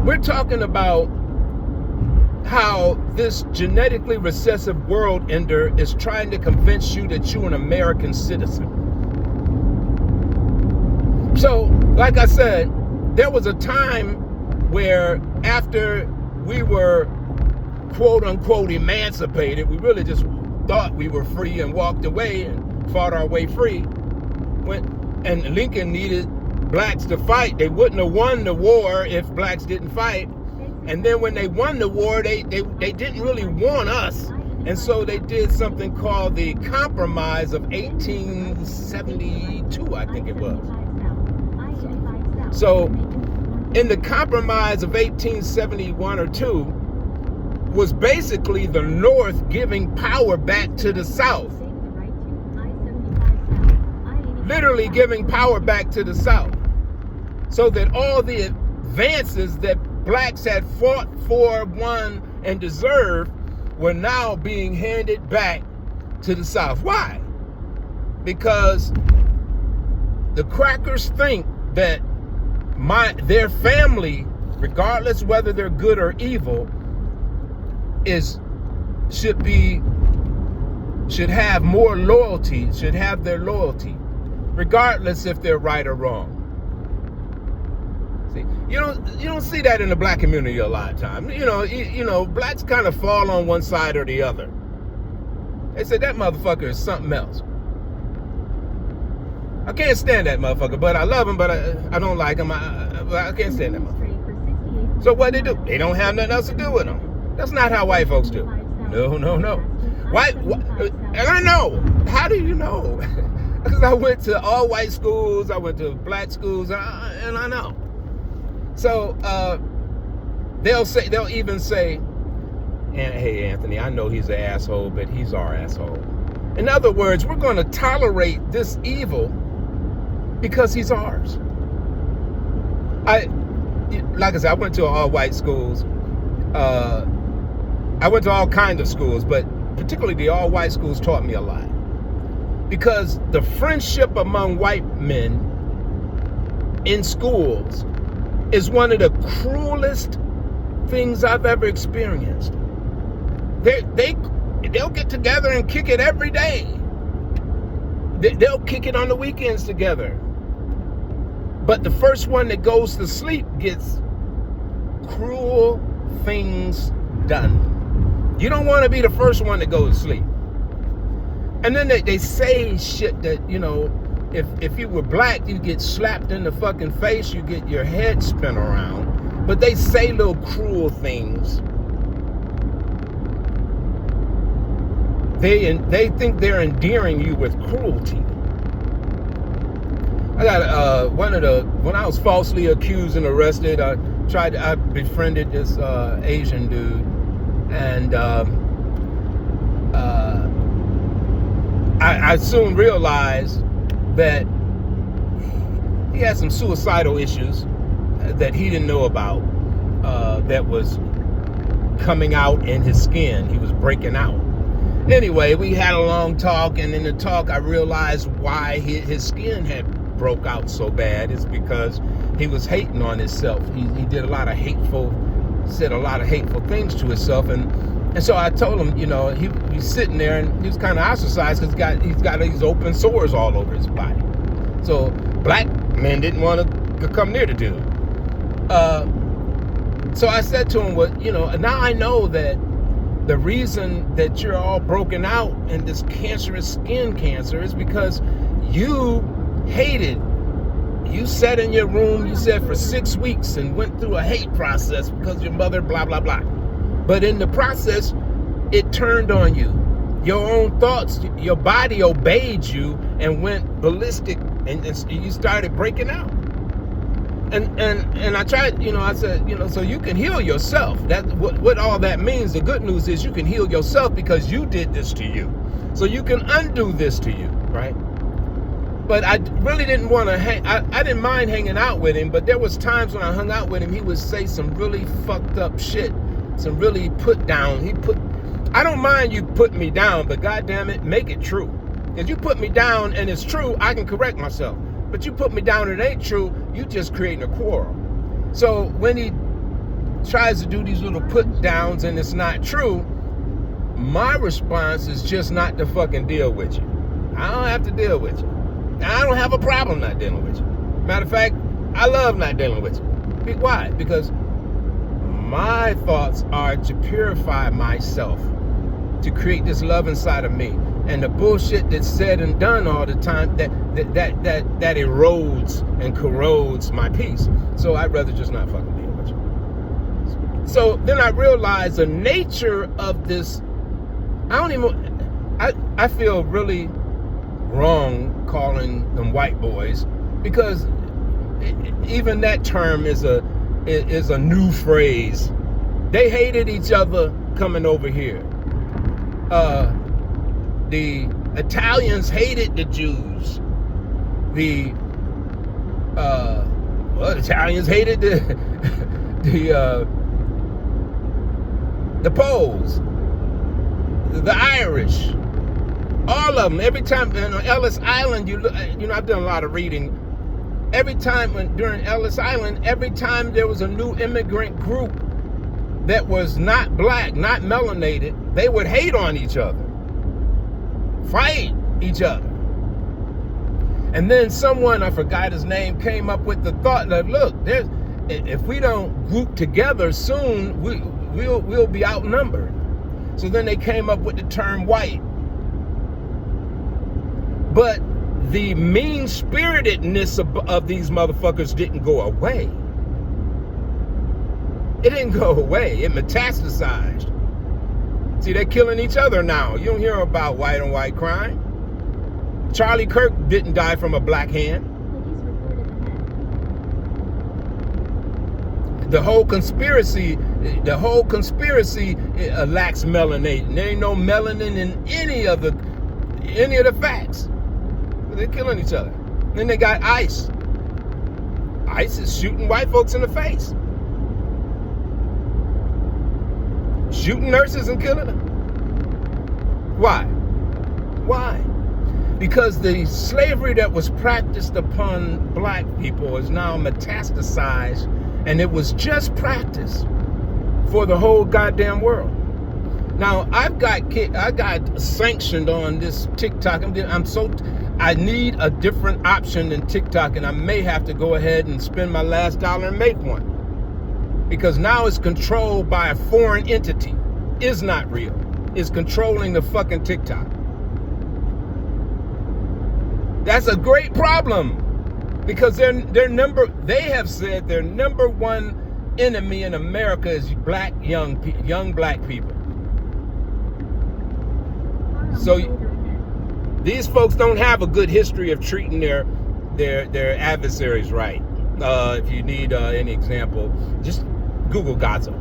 We're talking about how this genetically recessive world ender is trying to convince you that you're an American citizen. So, like I said, there was a time where after we were quote unquote emancipated, we really just thought we were free and walked away and fought our way free. And Lincoln needed blacks to fight. They wouldn't have won the war if blacks didn't fight. And then when they won the war, they didn't really want us. And so they did something called the Compromise of 1872, I think it was. So in the Compromise of 1871 or 2 was basically the North giving power back to the South. Literally giving power back to the South. So that all the advances that blacks had fought for, won, and deserved were now being handed back to the South. Why? Because the crackers think that their family, regardless whether they're good or evil, should have more loyalty, should have their loyalty, regardless if they're right or wrong. See, you don't see that in the black community a lot of times. You know, blacks kind of fall on one side or the other. They say that motherfucker is something else. I can't stand that motherfucker, but I love him, but I don't like him. I can't stand that motherfucker. So what they do? They don't have nothing else to do with him. That's not how white folks do. No. White, and I know. How do you know? Because I went to all white schools, I went to black schools, and I know. So they'll even say, hey, Anthony, I know he's an asshole, but he's our asshole. In other words, we're going to tolerate this evil because he's ours. Like I said, I went to all white schools. I went to all kinds of schools, but particularly the all white schools taught me a lot. Because the friendship among white men in schools is one of the cruelest things I've ever experienced. They'll get together and kick it every day. They'll kick it on the weekends together. But the first one that goes to sleep gets cruel things done. You don't want to be the first one to go to sleep. And then they say shit that, if you were black, you get slapped in the fucking face, you get your head spin around. But they say little cruel things. They think they're endearing you with cruelty. I got when I was falsely accused and arrested, I befriended this Asian dude, and I soon realized that he had some suicidal issues that he didn't know about, that was coming out in his skin. He was breaking out. Anyway, we had a long talk, and in the talk I realized why his skin had broke out so bad. Is because he was hating on himself. He did said a lot of hateful things to himself, and so I told him, he's sitting there and he was kind of ostracized because he's got these open sores all over his body. So black men didn't want to come near the dude. So I said to him, now I know that the reason that you're all broken out in this cancerous skin cancer is because you hated. You sat in your room, you said, for 6 weeks and went through a hate process because your mother, blah, blah, blah. But in the process, it turned on you. Your own thoughts, your body obeyed you and went ballistic, and you started breaking out. And I tried, I said, so you can heal yourself. That's what all that means. The good news is you can heal yourself because you did this to you. So you can undo this to you, right? But I really didn't want to I didn't mind hanging out with him, but there was times when I hung out with him, he would say some really fucked up shit, some really put down. I don't mind you putting me down, but goddamn it, make it true. If you put me down and it's true, I can correct myself. But you put me down and it ain't true, you just creating a quarrel. So when he tries to do these little put downs and it's not true, my response is just not to fucking deal with you. I don't have to deal with you. I don't have a problem not dealing with you. Matter of fact, I love not dealing with you. Why? Because my thoughts are to purify myself, to create this love inside of me. And the bullshit that's said and done all the time, that erodes and corrodes my peace. So I'd rather just not fucking deal with you. So then I realized the nature of this. I feel really wrong calling them white boys, because even that term is a new phrase. They hated each other coming over here. The Italians hated the Jews. The Italians hated the Poles, the Irish, all of them. Every time on Ellis Island, I've done a lot of reading. Every time during Ellis Island, every time there was a new immigrant group that was not black, not melanated, they would hate on each other, fight each other. And then someone, I forgot his name, came up with the thought that, look, if we don't group together soon, we'll be outnumbered. So then they came up with the term white. But the mean-spiritedness of these motherfuckers didn't go away. It didn't go away. It metastasized. See, they're killing each other now. You don't hear about white on white crime. Charlie Kirk didn't die from a black hand. The whole conspiracy lacks melanin. There ain't no melanin in any of the facts. They're killing each other. Then they got ICE. ICE is shooting white folks in the face. Shooting nurses and killing them. Why? Why? Because the slavery that was practiced upon black people is now metastasized, and it was just practiced for the whole goddamn world. Now, I got sanctioned on this TikTok. I need a different option than TikTok, and I may have to go ahead and spend my last dollar and make one. Because now it's controlled by a foreign entity. Is not real. It's controlling the fucking TikTok. That's a great problem, because they have said their number one enemy in America is black young black people. So these folks don't have a good history of treating their adversaries right. If you need any example, just Google Gaza.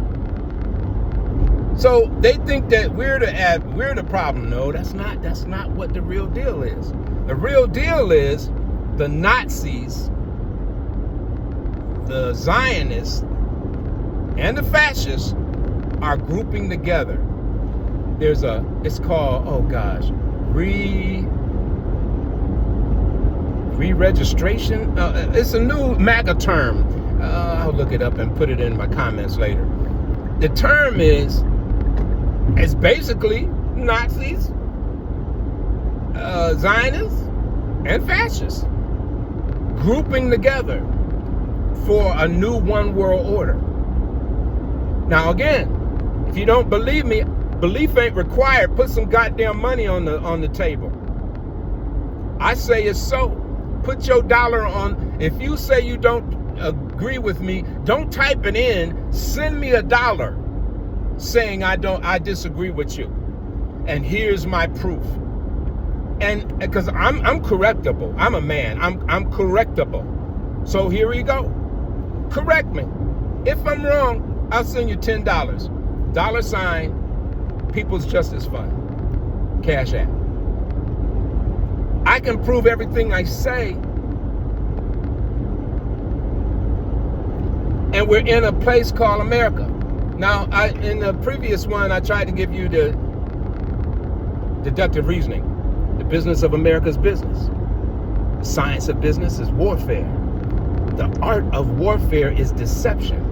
So they think that we're the problem. No, that's not what the real deal is. The real deal is the Nazis, the Zionists, and the fascists are grouping together. It's called, re-registration. It's a new MAGA term. I'll look it up and put it in my comments later. The term is basically Nazis, Zionists, and fascists grouping together for a new one world order. Now again, if you don't believe me, belief ain't required. Put some goddamn money on the table. I say it's so. Put your dollar on. If you say you don't agree with me, don't type it in. Send me $1 saying I disagree with you. And here's my proof. And because I'm correctable. I'm a man. I'm correctable. So here we go. Correct me. If I'm wrong, I'll send you $10. $, People's Justice Fund. Cash App. I can prove everything I say. And we're in a place called America. Now, in the previous one, I tried to give you the deductive reasoning. The business of America's business. The science of business is warfare. The art of warfare is deception.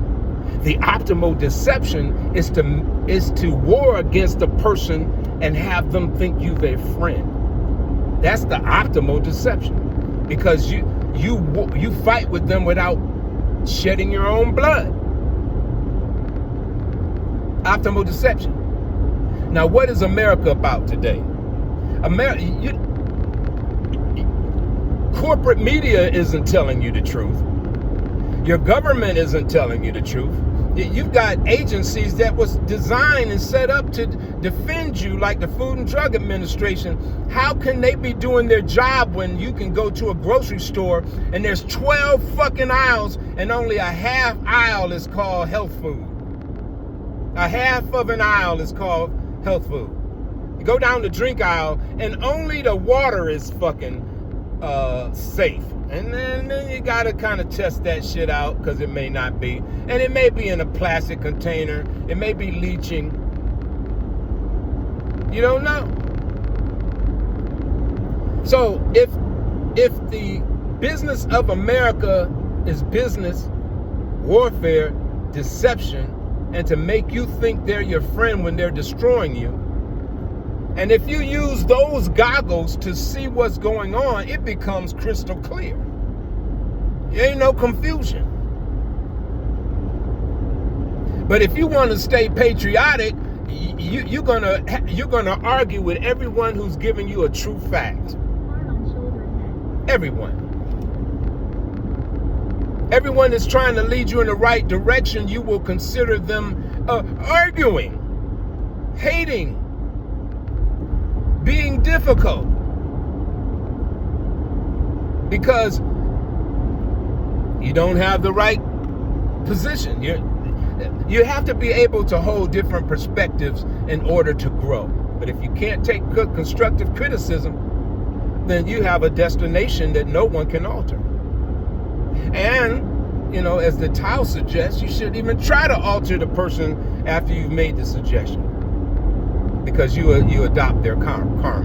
The optimal deception is to war against a person and have them think you their friend. That's the optimal deception, because you fight with them without shedding your own blood. Optimal deception. Now, what is America about today? Corporate media isn't telling you the truth. Your government isn't telling you the truth. You've got agencies that was designed and set up to defend you, like the Food and Drug Administration. How can they be doing their job when you can go to a grocery store and there's 12 fucking aisles and only a half aisle is called health food? A half of an aisle is called health food. You go down the drink aisle and only the water is fucking safe. And then you gotta kind of test that shit out, because it may not be. And it may be in a plastic container. It may be leaching. You don't know. So if the business of America is business, warfare, deception, and to make you think they're your friend when they're destroying you, and if you use those goggles to see what's going on, it becomes crystal clear. There ain't no confusion. But if you want to stay patriotic, you're gonna argue with everyone who's giving you a true fact. Everyone is trying to lead you in the right direction. You will consider them arguing, hating, being difficult, because you don't have the right position. You have to be able to hold different perspectives in order to grow. But if you can't take good constructive criticism, then you have a destination that no one can alter. And, as the title suggests, you shouldn't even try to alter the person after you've made the suggestion, because you adopt their karma.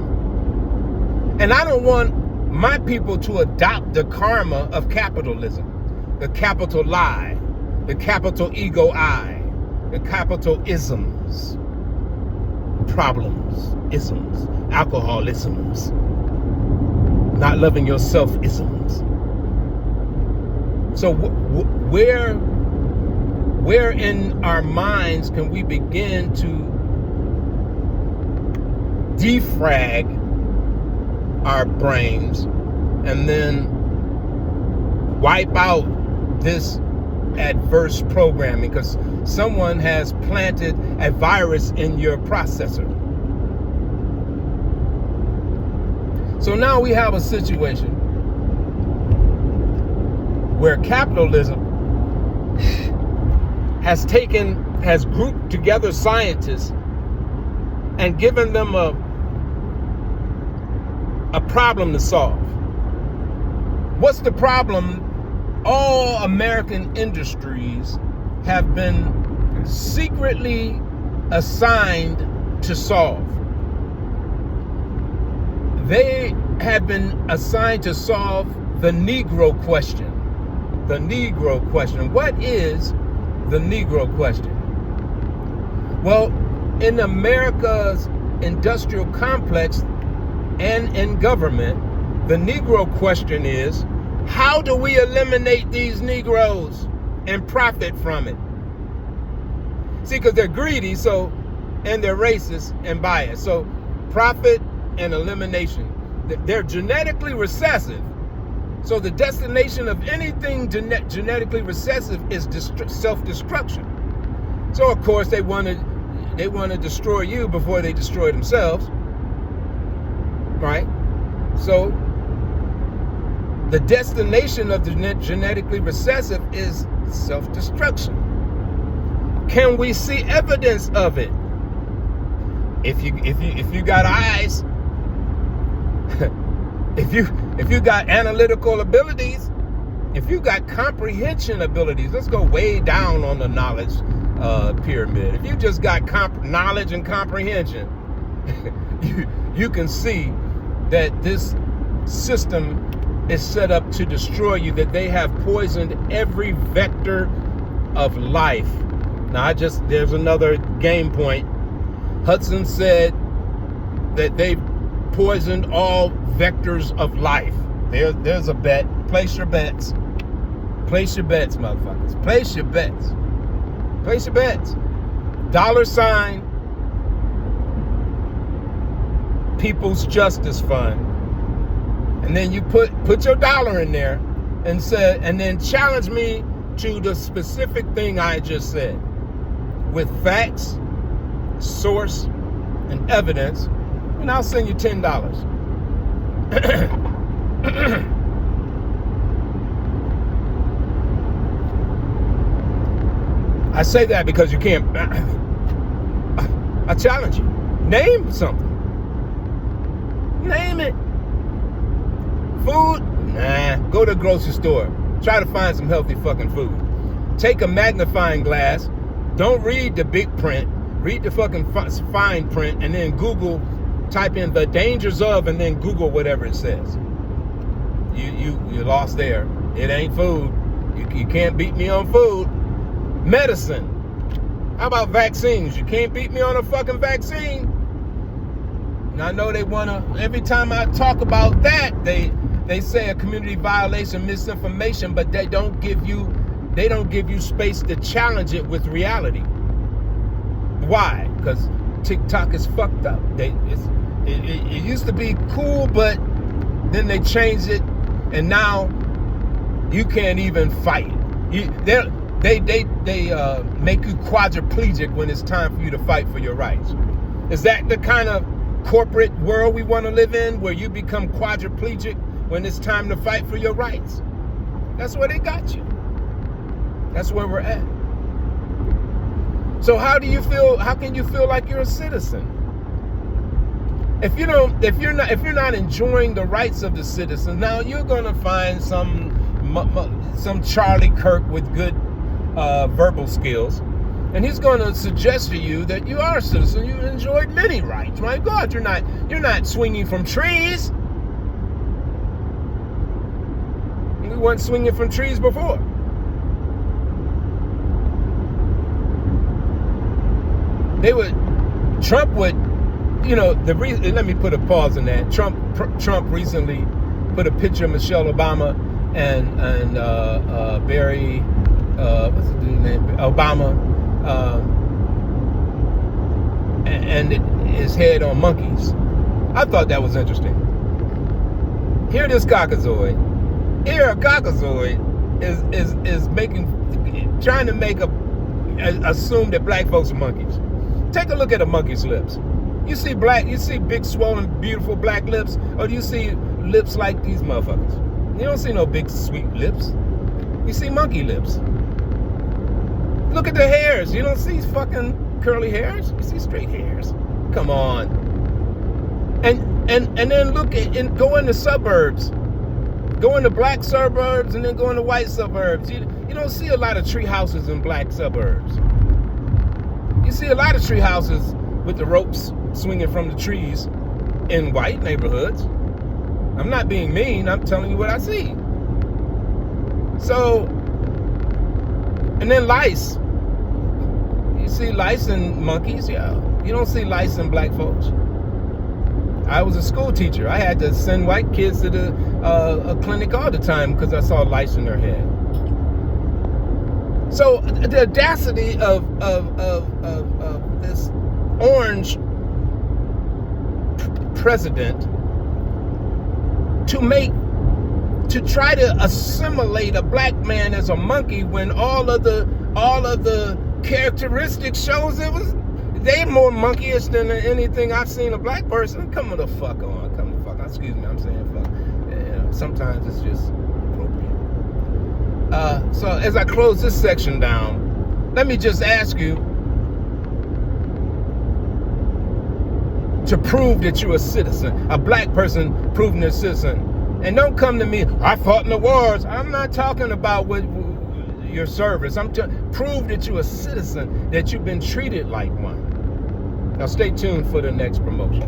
And I don't want my people to adopt the karma of capitalism, the capital lie, the capital ego I, the capital isms, problems, isms, alcoholisms, not loving yourself isms. So where in our minds can we begin to defrag our brains and then wipe out this adverse programming, because someone has planted a virus in your processor? So now we have a situation where capitalism has grouped together scientists and given them a problem to solve. What's the problem? All American industries have been secretly assigned to solve. They have been assigned to solve the Negro question. The Negro question. What is the Negro question? Well, in America's industrial complex and in government, the Negro question is, how do we eliminate these Negroes and profit from it? See, because they're greedy, and they're racist and biased. So profit and elimination. They're genetically recessive. So the destination of anything genetically recessive is self-destruction. So of course they want to destroy you before they destroy themselves, right? So the destination of the genetically recessive is self-destruction. Can we see evidence of it? If you got eyes, if you got analytical abilities, if you got comprehension abilities, let's go way down on the knowledge pyramid. If you just got knowledge and comprehension, you can see that this system is set up to destroy you, that they have poisoned every vector of life. Now, there's another game point. Hudson said that they poisoned all vectors of life. There's a bet. Place your bets. Place your bets, motherfuckers. Place your bets. Place your bets. $, People's Justice Fund. And then you put your dollar in there and then challenge me to the specific thing I just said with facts, source, and evidence, and I'll send you $10. I say that because you can't. I challenge you. Name something. Name it. Food? Nah. Go to the grocery store. Try to find some healthy fucking food. Take a magnifying glass. Don't read the big print. Read the fucking fine print, and then type in the dangers of, and then Google whatever it says. You lost there. It ain't food. You can't beat me on food. Medicine. How about vaccines? You can't beat me on a fucking vaccine. And I know they wanna, every time I talk about that, they say a community violation, misinformation, but they don't give you space to challenge it with reality. Why? Because TikTok is fucked up. It used to be cool, but then they changed it, and now you can't even fight. They make you quadriplegic when it's time for you to fight for your rights. Is that the kind of corporate world we want to live in, where you become quadriplegic when it's time to fight for your rights? That's where they got you. That's where we're at. So how do you feel? How can you feel like you're a citizen? If you're not enjoying the rights of the citizens, now you're gonna find some Charlie Kirk with good verbal skills, and he's going to suggest to you that you are a citizen. You enjoyed many rights. My God, you're not swinging from trees. We weren't swinging from trees before. Trump would, let me put a pause on that. Trump recently put a picture of Michelle Obama and Barry, what's the dude's name? Obama, and his head on monkeys. I thought that was interesting. Here this caucasoid is trying to assume that black folks are monkeys. Take a look at a monkey's lips. You see big, swollen, beautiful black lips, or do you see lips like these motherfuckers? You don't see no big, sweet lips. You see monkey lips. Look at the hairs. You don't see fucking curly hairs. You see straight hairs. Come on. And then look at, and go in the suburbs. Go in the black suburbs and then go in the white suburbs. You don't see a lot of tree houses in black suburbs. You see a lot of tree houses with the ropes swinging from the trees in white neighborhoods. I'm not being mean. I'm telling you what I see. So, and then lice. You see lice and monkeys? Yeah. You don't see lice in black folks. I was a school teacher. I had to send white kids to a clinic all the time because I saw lice in their head. So the audacity of this orange president to try to assimilate a black man as a monkey when all of the characteristics shows they're more monkeyish than anything I've seen a black person. Come the fuck on. Come the fuck on. Excuse me, I'm saying fuck. Yeah, sometimes it's just appropriate. So as I close this section down, let me just ask you to prove that you're a citizen, a black person proving they're a citizen. And don't come to me, I fought in the wars. I'm not talking about your service. Prove that you're a citizen, that you've been treated like one. Now stay tuned for the next promotion.